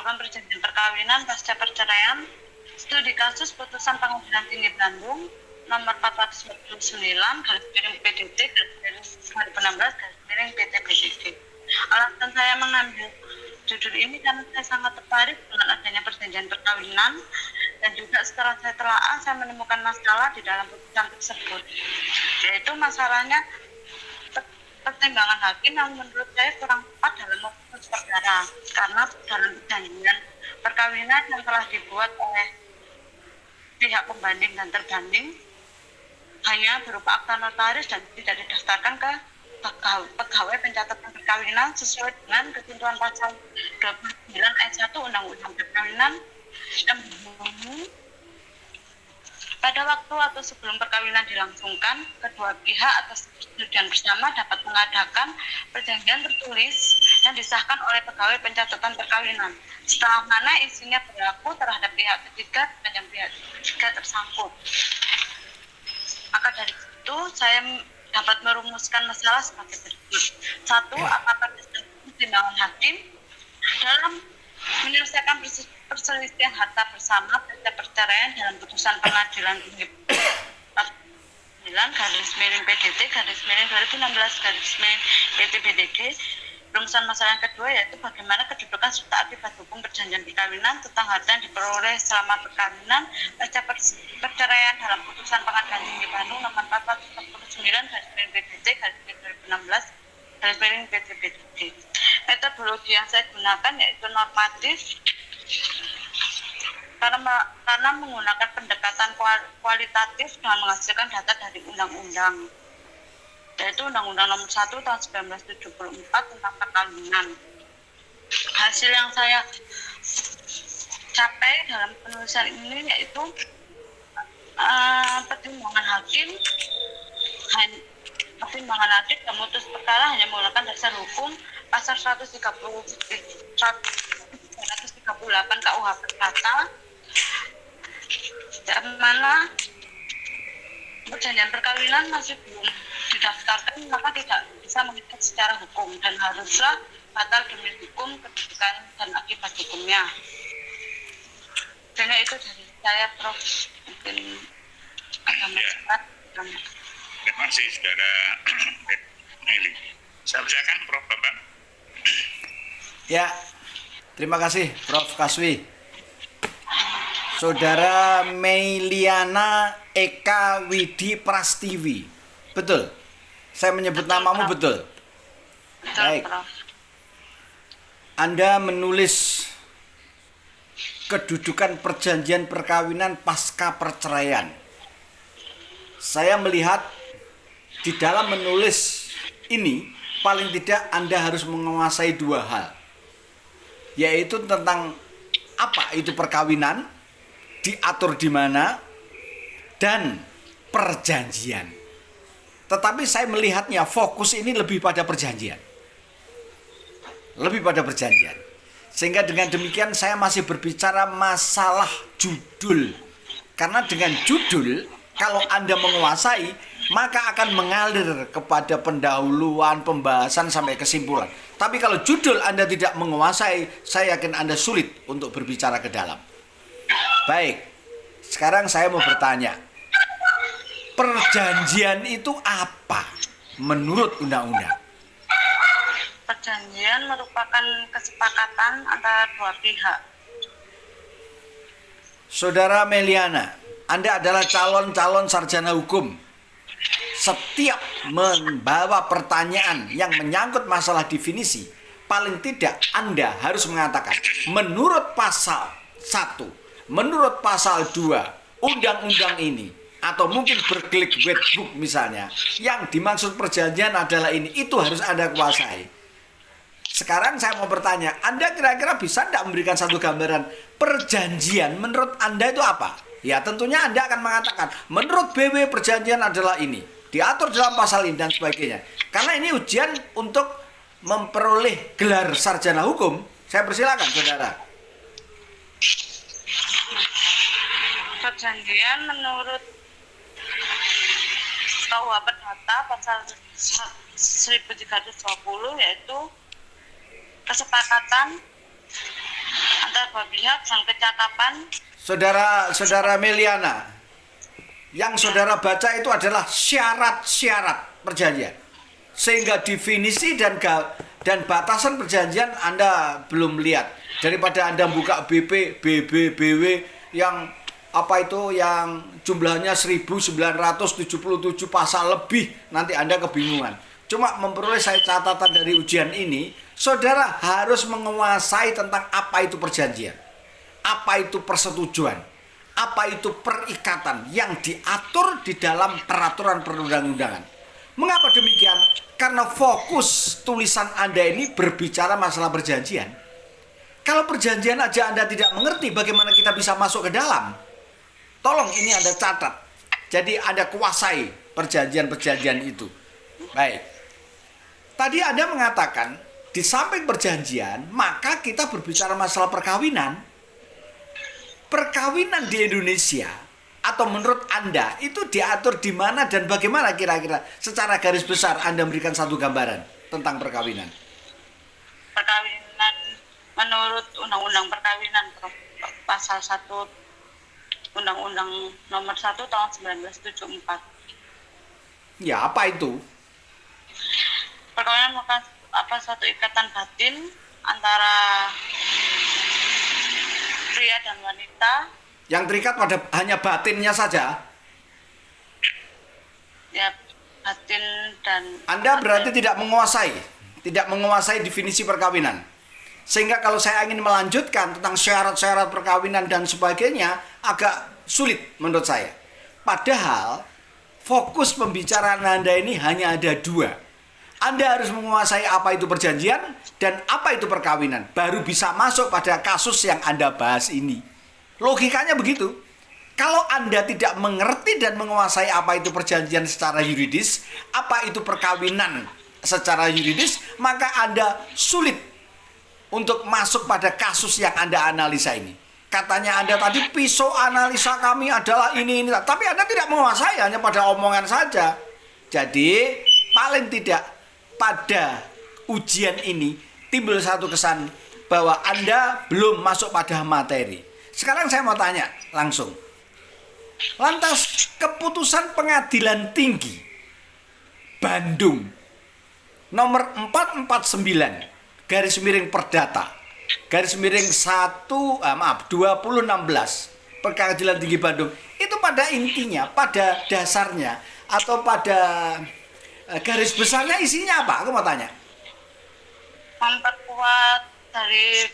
penetapan perjanjian perkawinan pasca perceraian studi kasus putusan Pengadilan Tinggi Bandung nomor 449 garis miring PDT garis miring 2016 garis miring PT BDD. Alasan saya mengambil judul ini karena saya sangat tertarik dengan adanya perjanjian perkawinan dan juga setelah saya telaah saya menemukan masalah di dalam putusan tersebut, yaitu masalahnya pertimbangan hakim yang menurut saya kurang tepat dalam memutus perkara karena dalam perjanjian perkawinan yang telah dibuat oleh pihak pembanding dan terbanding hanya berupa akta notaris dan tidak didaftarkan ke pegawai pencatatan perkawinan sesuai dengan ketentuan pasal 29 ayat 1 Undang-Undang Perkawinan yang berbunyi pada waktu atau sebelum perkawinan dilangsungkan, kedua pihak atas persetujuan bersama dapat mengadakan perjanjian tertulis yang disahkan oleh pegawai pencatatan perkawinan, setelah mana isinya berlaku terhadap pihak ketiga dan yang pihak ketiga tersangkut. Maka dari itu saya dapat merumuskan masalah sebagai berikut. 1. Apakah pertimbangan hakim dalam menyelesaikan perselisihan harta bersama pasca perceraian dalam putusan Pengadilan Tinggi 9 garis miring PDT garis miring 2016 garis miring PT BDD. Rumusan masalah yang kedua yaitu bagaimana kedudukan serta akibat hukum perjanjian perkawinan tentang harta yang diperoleh selama perkawinan pasca perceraian dalam putusan Pengadilan Tinggi Bandung nomor 449 garis miring PDT garis miring 2016 garis miring PT BDD. Metodologi yang saya gunakan yaitu normatif karena menggunakan pendekatan kualitatif dengan menghasilkan data dari undang-undang, yaitu Undang-Undang Nomor 1 Tahun 1974 tentang perkawinan. Hasil yang saya capai dalam penulisan ini yaitu pertimbangan hakim memutus perkara hanya menggunakan dasar hukum pasal 138 KUH Perdata, yang mana perjanjian perkawinan masih belum didaftarkan, maka tidak bisa mengikat secara hukum dan haruslah batal demi hukum kedudukan dan akibat hukumnya. Jadi itu dari saya, Prof. Mungkin agak cepat. Terima kasih, Saudara Meli. Saya persilakan, Prof. Bapak. Ya, terima kasih, Prof. Kaswi. Saudara Meiliana Eka Widi Prastiwi, betul? Saya menyebut namamu betul? Baik. Anda menulis kedudukan perjanjian perkawinan pasca perceraian. Saya melihat di dalam menulis ini paling tidak Anda harus menguasai dua hal, yaitu tentang apa itu perkawinan, diatur di mana, dan perjanjian. Tetapi saya melihatnya fokus ini lebih pada perjanjian. Lebih pada perjanjian. Sehingga dengan demikian saya masih berbicara masalah judul. Karena dengan judul, kalau Anda menguasai, maka akan mengalir kepada pendahuluan, pembahasan, sampai kesimpulan. Tapi kalau judul Anda tidak menguasai, saya yakin Anda sulit untuk berbicara ke dalam. Baik, sekarang saya mau bertanya. Perjanjian itu apa menurut undang-undang? Perjanjian merupakan kesepakatan antara dua pihak. Saudara Meliana, Anda adalah calon sarjana hukum. Setiap membawa pertanyaan yang menyangkut masalah definisi, paling tidak Anda harus mengatakan menurut pasal 1, menurut pasal 2 undang-undang ini, atau mungkin berklik webbook misalnya, yang dimaksud perjanjian adalah ini. Itu harus Anda kuasai. Sekarang saya mau bertanya, Anda kira-kira bisa tidak memberikan satu gambaran perjanjian menurut Anda itu apa? Ya tentunya Anda akan mengatakan menurut BW perjanjian adalah ini, diatur dalam pasal ini dan sebagainya. Karena ini ujian untuk memperoleh gelar sarjana hukum. Saya persilakan, saudara. Perjanjian menurut KUH Perdata pasal 1320 yaitu kesepakatan antara dua pihak dan kecakapan. Saudara Meliana, yang saudara baca itu adalah syarat-syarat perjanjian. Sehingga definisi dan batasan perjanjian Anda belum lihat. Daripada Anda buka BP, BB, BW yang yang jumlahnya 1977 pasal lebih, nanti Anda kebingungan. Cuma memperoleh saya catatan dari ujian ini, saudara harus menguasai tentang apa itu perjanjian, apa itu persetujuan, apa itu perikatan yang diatur di dalam peraturan perundang-undangan. Mengapa demikian? Karena fokus tulisan Anda ini berbicara masalah perjanjian. Kalau perjanjian aja Anda tidak mengerti, bagaimana kita bisa masuk ke dalam? Tolong ini Anda catat. Jadi Anda kuasai perjanjian-perjanjian itu. Baik. Tadi Anda mengatakan di samping perjanjian, maka kita berbicara masalah perkawinan. Perkawinan di Indonesia atau menurut Anda itu diatur di mana dan bagaimana kira-kira secara garis besar Anda memberikan satu gambaran tentang perkawinan? Perkawinan menurut Undang-Undang Perkawinan pasal 1 Undang-Undang nomor 1 tahun 1974. Ya, apa itu? Perkawinan merupakan suatu ikatan batin antara pria dan wanita. Yang terikat pada hanya batinnya saja? Ya, batin dan... Anda berarti tidak menguasai definisi perkawinan. Sehingga kalau saya ingin melanjutkan tentang syarat-syarat perkawinan dan sebagainya, agak sulit menurut saya. Padahal, fokus pembicaraan Anda ini hanya ada dua. Anda harus menguasai apa itu perjanjian dan apa itu perkawinan. Baru bisa masuk pada kasus yang Anda bahas ini. Logikanya begitu. Kalau Anda tidak mengerti dan menguasai apa itu perjanjian secara yuridis, apa itu perkawinan secara yuridis, maka Anda sulit untuk masuk pada kasus yang Anda analisa ini. Katanya Anda tadi pisau analisa kami adalah ini. Tapi Anda tidak menguasai, hanya pada omongan saja. Jadi paling tidak pada ujian ini timbul satu kesan bahwa Anda belum masuk pada materi. Sekarang saya mau tanya langsung. Lantas keputusan Pengadilan Tinggi Bandung nomor 449 garis miring perdata garis miring 2016 Pengadilan Tinggi Bandung itu pada intinya, pada dasarnya atau pada garis besarnya isinya apa? Aku mau tanya. Memperkuat dari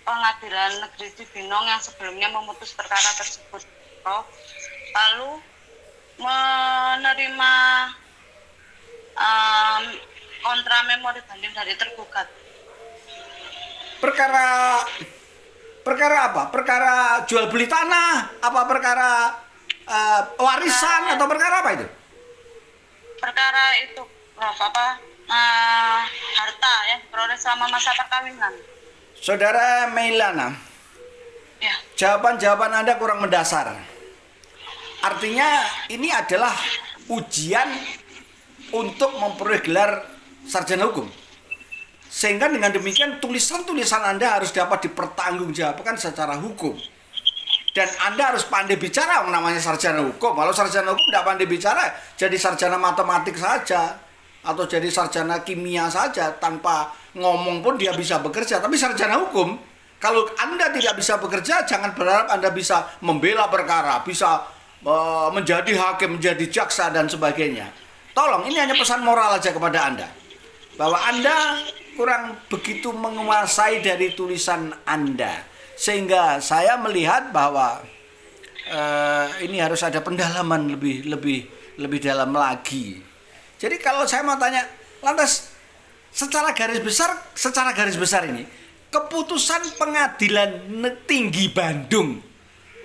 Pengadilan Negeri Cibinong yang sebelumnya memutus perkara tersebut, Prof. Lalu menerima kontra memori banding dari tergugat. Perkara apa? Perkara jual beli tanah? Apa perkara warisan atau perkara apa itu? Perkara itu, Prof, harta yang diperoleh selama masa perkawinan. Saudara Meilana, Ya. jawaban Anda kurang mendasar. Artinya ini adalah ujian untuk memperoleh gelar sarjana hukum. Sehingga dengan demikian tulisan-tulisan Anda harus dapat dipertanggungjawabkan secara hukum. Dan Anda harus pandai bicara, namanya sarjana hukum. Kalau sarjana hukum tidak pandai bicara, jadi sarjana matematik saja. Atau jadi sarjana kimia saja, tanpa ngomong pun dia bisa bekerja. Tapi sarjana hukum, kalau Anda tidak bisa bekerja, jangan berharap Anda bisa membela perkara, bisa menjadi hakim, menjadi jaksa, dan sebagainya. Tolong, ini hanya pesan moral aja kepada Anda. Bahwa Anda kurang begitu menguasai dari tulisan Anda. Sehingga saya melihat bahwa ini harus ada pendalaman lebih dalam lagi. Jadi kalau saya mau tanya, lantas secara garis besar ini, keputusan Pengadilan Tinggi Bandung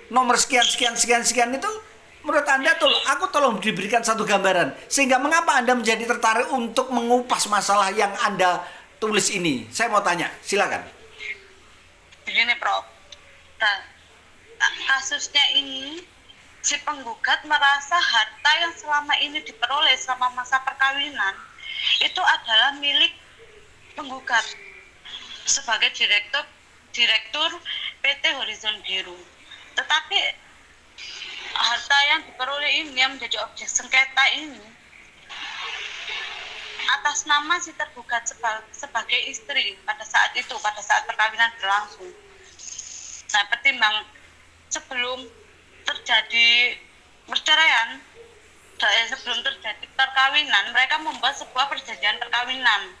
nomor sekian itu menurut Anda aku tolong diberikan satu gambaran sehingga mengapa Anda menjadi tertarik untuk mengupas masalah yang Anda tulis ini. Saya mau tanya, silakan. Begini, Prof. Nah, kasusnya ini si penggugat merasa harta yang selama ini diperoleh selama masa perkawinan itu adalah milik penggugat sebagai direktur Direktur PT Horizon Biru. Tetapi harta yang diperoleh ini yang menjadi objek sengketa ini atas nama si tergugat sebagai istri pada saat perkawinan berlangsung. Nah, sebelum terjadi perceraian, sebelum terjadi perkawinan, mereka membuat sebuah perjanjian perkawinan.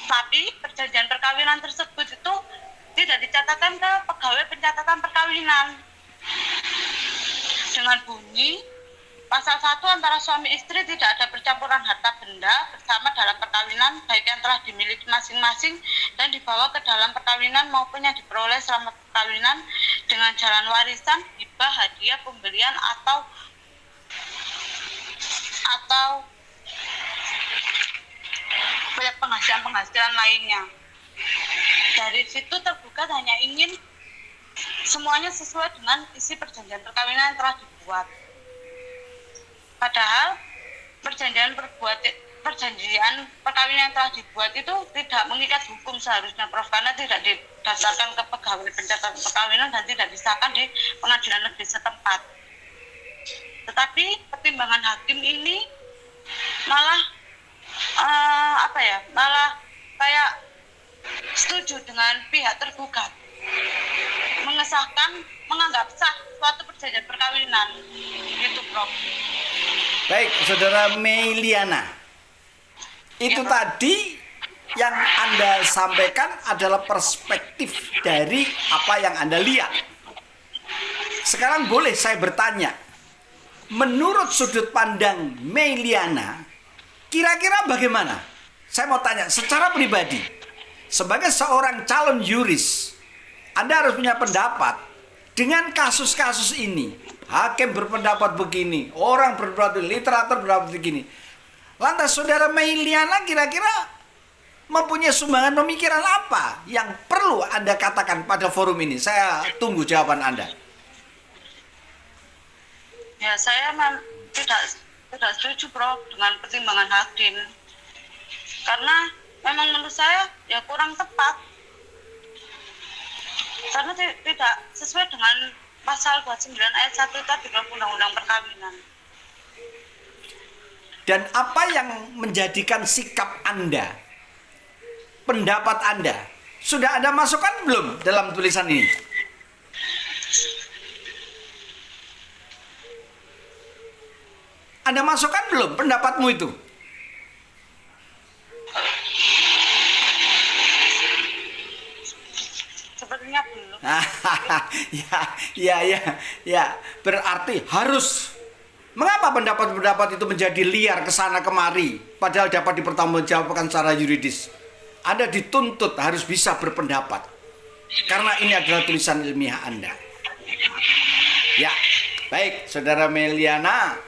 Tapi perjanjian perkawinan tersebut itu tidak dicatatkan ke pegawai pencatatan perkawinan. Dengan bunyi pasal 1 antara suami istri tidak ada percampuran harta benda bersama dalam perkawinan, baik yang telah dimiliki masing-masing dan dibawa ke dalam perkawinan maupun yang diperoleh selama perkawinan dengan jalan warisan, hibah, hadiah, pembelian atau penghasilan lainnya. Dari situ tergugat hanya ingin semuanya sesuai dengan isi perjanjian perkawinan yang telah dibuat. Padahal perjanjian perkawinan yang telah dibuat itu tidak mengikat hukum seharusnya, Prof, karena tidak didasarkan ke pegawai pencatatan perkawinan dan tidak disahkan di pengadilan negeri setempat. Tetapi pertimbangan hakim ini malah kayak setuju dengan pihak tergugat, menganggap sah suatu perjanjian perkawinan, gitu, Prof. Baik, Saudara Meiliana, itu Ya, tadi yang Anda sampaikan adalah perspektif dari apa yang Anda lihat. Sekarang boleh saya bertanya, menurut sudut pandang Meiliana, kira-kira bagaimana? Saya mau tanya secara pribadi, sebagai seorang calon yuris, Anda harus punya pendapat dengan kasus-kasus ini. Hakim berpendapat begini, orang berpendapat, literatur berpendapat begini. Lantas Saudara Meiliana kira-kira mempunyai sumbangan pemikiran apa yang perlu Anda katakan pada forum ini? Saya tunggu jawaban Anda. Ya, saya tidak setuju, Prof, dengan pertimbangan hakim. Karena memang menurut saya ya kurang tepat. Karena tidak sesuai dengan pasal 29 ayat 1 tadi dalam Undang-Undang Perkawinan. Dan apa yang menjadikan sikap Anda, pendapat Anda, sudah Anda masukkan belum dalam tulisan ini? Anda masukkan belum pendapatmu itu? Sepertinya belum. Ya. Berarti harus. Mengapa pendapat-pendapat itu menjadi liar ke sana kemari, padahal dapat dipertanggungjawabkan secara yuridis? Anda dituntut harus bisa berpendapat, karena ini adalah tulisan ilmiah Anda. Ya, baik, Saudara Meiliana.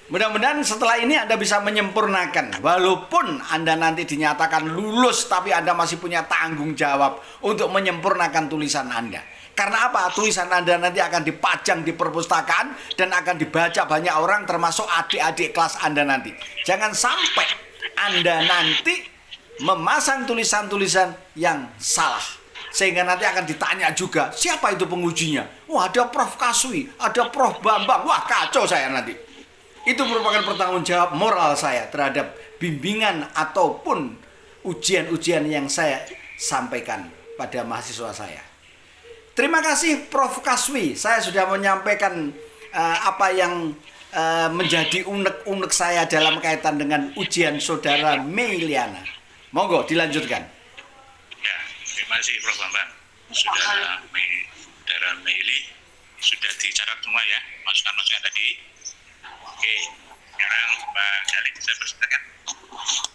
Mudah-mudahan setelah ini Anda bisa menyempurnakan. Walaupun Anda nanti dinyatakan lulus, tapi Anda masih punya tanggung jawab untuk menyempurnakan tulisan Anda. Karena apa? Tulisan Anda nanti akan dipajang di perpustakaan dan akan dibaca banyak orang, termasuk adik-adik kelas Anda nanti. Jangan sampai Anda nanti memasang tulisan-tulisan yang salah. Sehingga nanti akan ditanya juga, siapa itu pengujinya? Wah, ada Prof. Kaswi, ada Prof. Bambang. Wah, kacau saya nanti. Itu merupakan pertanggungjawab moral saya terhadap bimbingan ataupun ujian-ujian yang saya sampaikan pada mahasiswa saya. Terima kasih Prof. Kaswi. Saya sudah menyampaikan apa yang menjadi unek-unek saya dalam kaitan dengan ujian Saudara Meiliana. Monggo dilanjutkan. Ya, terima kasih Prof. Bambang. Saudara Meili sudah dicatat semua ya, masukan-masukan tadi. Oke, sekarang Mbak Gali bisa bersilakan.